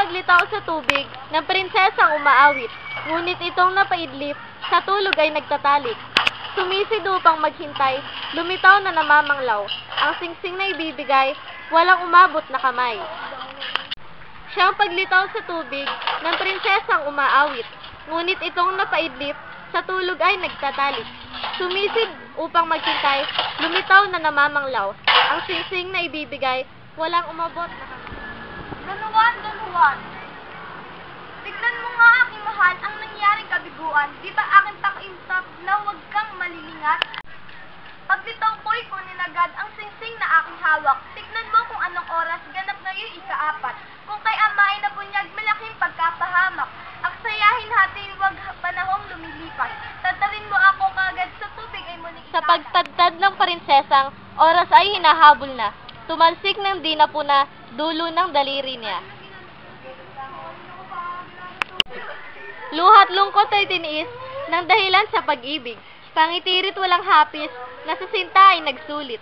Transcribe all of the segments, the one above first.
paglitaw sa tubig ng prinsesang umaawit, ngunit itong napaidlip sa tulog ay nagtatalik. Sumisid upang maghintay, lumitaw na namamanglaw, ang singsing na ibibigay, walang umabot na kamay. Siyang paglitaw sa tubig ng prinsesang umaawit, ngunit itong napaidlip sa tulog ay nagtatalik. Sumisid upang maghintay, lumitaw na namamanglaw, ang singsing na ibibigay, walang umabot na kamay. Don Juan, tignan mo nga aking mahal ang nangyaring kabiguan. Di ba aking pakiusap na huwag kang malilingat? Paglitaw ko'y kunin agad ang singsing na aking hawak. Tignan mo kung anong oras ganap ngayon ika-4. Kung kay amay na bunyag, malaking pagkapahamak. Aksayahin natin huwag panahong lumilipas. Tatarin mo ako kagad sa tubig ay muling Sa pagtadtad ng prinsesang, oras ay hinahabol na. Tumalsik ng di na puna, dulo ng daliri niya. Luhat lungkot ay tiniis ng dahilan sa pag-ibig. Pangitirit walang hapis, na sa sinta ay nagsulit.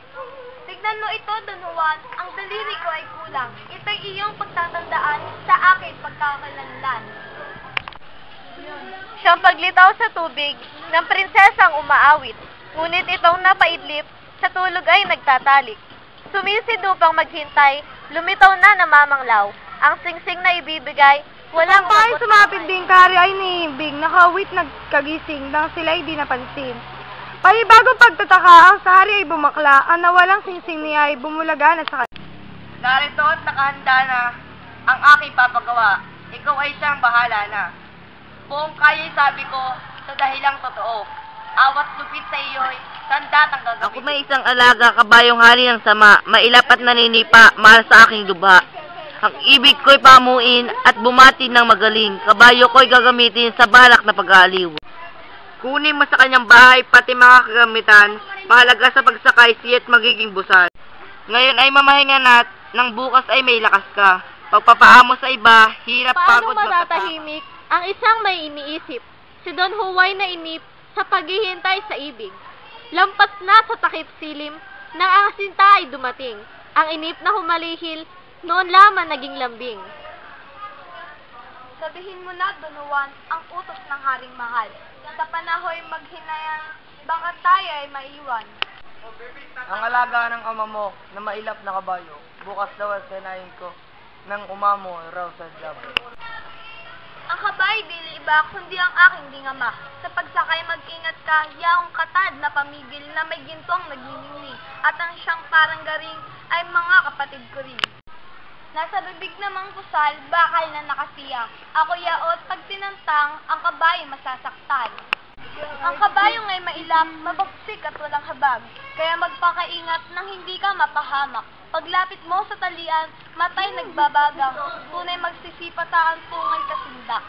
Tignan mo ito, Don Juan, ang daliri ko ay kulang. Ito'y iyong pagtatandaan sa aking pagkakalanlan. Siyang paglitaw sa tubig ng prinsesang umaawit, ngunit itong napaidlip sa tulog ay nagtatalik. Sumisid upang maghintay, lumitaw na namamanglaw, ang singsing na ibibigay, walang Tayo sumapit din kari ay nihimbing, nakawit nagkagising nang sila'y di napansin. Pahibagong pagtataka, ang sari ay bumakla, ang nawalang singsing niya ay bumulaga na sa kanya. Narito at nakahanda na ang aking papagawa. Ikaw ay siyang bahala na. Buong kaya'y sabi ko sa dahilang totoo. Awat lupit sa iyo'y tanda ang gagawin. Ako may isang alaga, kabayong hari ng sama, mailapat naninipa, mahal sa aking dubha. Ang ibig ko'y pamuin at bumati ng magaling, kabayo ko'y gagamitin sa balak na pag-aaliw. Kunin mo sa kanyang bahay pati mga kagamitan, mahalaga sa pagsakay siya't magiging busal. Ngayon ay mamahinga na, nang bukas ay may lakas ka. Pagpapaamo sa iba, hirap Paano pagod matatahimik ang isang may iniisip? Si Don Juan na inip sa paghihintay sa ibig. Lampas na sa takip silim nang ang sinta ay dumating. Ang inip na humalihil, noon lamang naging lambing. Sabihin mo na, Don Juan, ang utos ng haring mahal. Sa panahoy maghinayang, baka tayo ay maiwan. Ang alaga ng ama mo na mailap na kabayo, bukas daw ay sinayin ko nang umamo raw sa labo. Ang kabay dili iba kundi ang aking dingama. Sa pagsakay mag-ingat ka, yaong katad na pamigil na may gintong nagniningning, at ang siyang parang garing ay mga kapatid ko rin. Nasa bibig namang pusal, bakal na nakasiyang. Ako yaot, pag tinantang, ang kabayo masasaktan. Ang kabayo ngay mailap, mabagsik at walang habag. Kaya magpakaingat nang hindi ka mapahamak. Paglapit mo sa talian, matay nagbabagang. Tunay magsisipata ang tungay kasindak.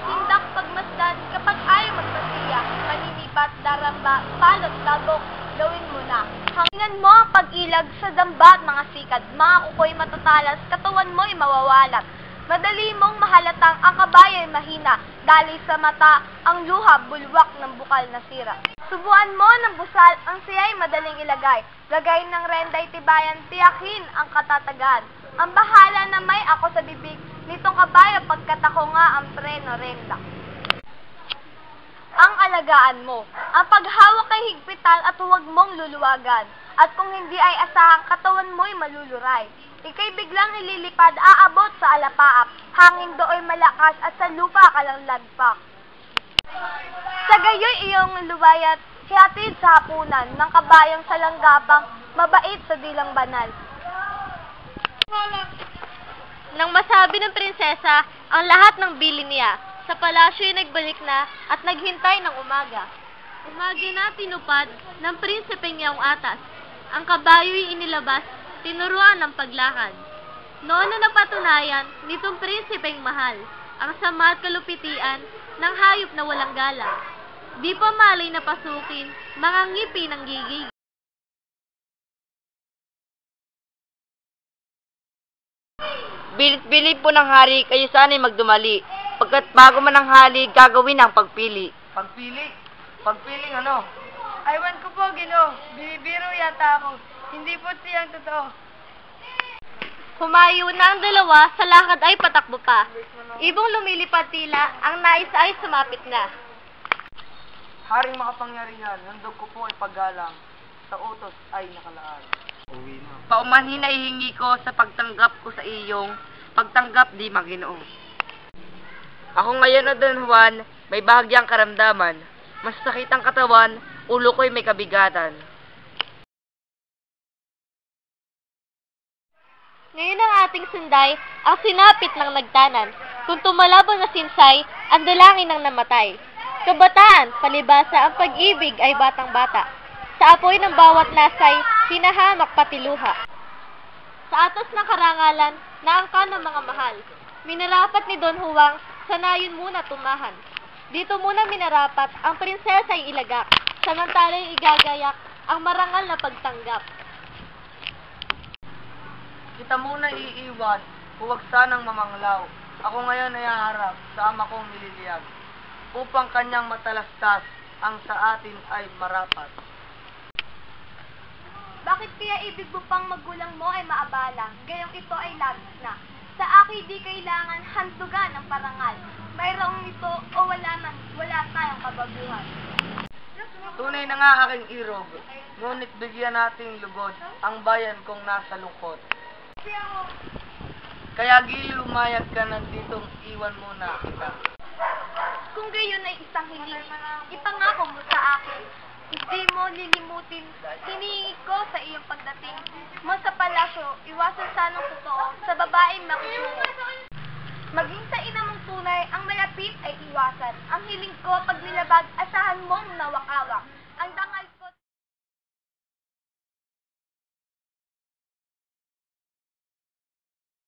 Sindak pagmasdan kapag ayaw magpasiya. Paninipat, daramba, palot, lagok, gawin mo na. Hangingan mo ang pag-ilag sa damba at mga sikad. Mga kuko'y matatalas, katawan mo'y mawawalat. Madali mong mahalatang ang kabayo ay mahina. Dali sa mata, ang luha, bulwak ng bukal na sira. Subuan mo ng busal, ang siya'y madaling ilagay. Lagay ng renday tibayan, tiyakin ang katatagan. Ang bahala na may ako sa bibig, nitong kabayo pagkat ako nga ang preno renda. Ang alagaan mo, ang paghawak kay higpitan at huwag mong luluwagan. At kung hindi ay asahang katawan mo'y maluluray. Ika'y biglang ililipad, aabot sa alapaap. Hangin dooy malakas at sa lupa ka lang lagpak. Sa gayoy iyong luwayat, hihatid sa hapunan ng kabayong salanggapang, mabait sa dilang banal. Nang masabi ng prinsesa ang lahat ng bilin niya, sa palasyo ay nagbalik na at naghintay ng umaga. Umaga na tinupad ng prinsipeng yaong atas. Ang kabayo'y inilabas, tinuruan ng paglakad. Noon na napatunayan nitong prinsipeng mahal, ang sama at kalupitian ng hayop na walang galang. Di pa malay na pasukin, mga ngipi ng gigig. Bilit-bilit po ng hari, kayo sana'y magdumali. Pagkat bago man ang hali, gagawin ang pagpili. Pagpili? Pagpiling ano? Aywan ko po, Ginoo. Binibiro yata ako. Hindi po siyang totoo. Humayo na ang dalawa, sa lakad ay patakbo pa. Ibong lumilipad tila, ang nais ay sumapit na. Haring makapangyarihan, handog ko po ay paggalang, sa utos ay nakalaan. Paumanhin na ihingi ko sa pagtanggap ko sa iyong pagtanggap di Maginoong. Ako ngayon o Don Juan, may bahagyang karamdaman. Masakit ang katawan, ulo ko'y may kabigatan. Ngayon ang ating sunday, ang sinapit ng nagtanan. Kung tumalabo na sinsay, ang dalangin ng namatay. Kabataan, palibasa, ang pag-ibig ay batang-bata. Sa apoy ng bawat lasay, hinahamak pati luha. Sa atas ng karangalan, naangka ng mga mahal. Minarapat ni Don Juan, sanayon muna tumahan. Dito muna minarapat, ang prinsesa ay ilagak. Samantala'y igagayak, ang marangal na pagtanggap. Kita muna iiwan, huwag sanang mamanglaw. Ako ngayon ay haharap sa ama kong nililiyag, upang kanyang matalastas ang sa atin ay marapat. Bakit kaya ibig mo pang magulang mo ay maabala, gayong ito ay labis na? Sa akin di kailangan handugan ng parangal. Mayroong nito o wala tayong kabaguhan. Tunay na nga aking irog, ngunit bigyan nating lugod ang bayan kong nasa lungkot. Kaya gili umayag ka na ditong iwan muna kita. Kung gayon ay isang hiling, ipangako mo sa akin. Hindi mo lilimutin, hinihingi ko sa iyong pagdating mo sa palasyo, iwasan sanang totoo sa babaeng makisunod. Maging sa ina mong tunay, ang malapit ay iwasan. Ang hiling ko pag nilabag, asahan mong nawakawak. Ang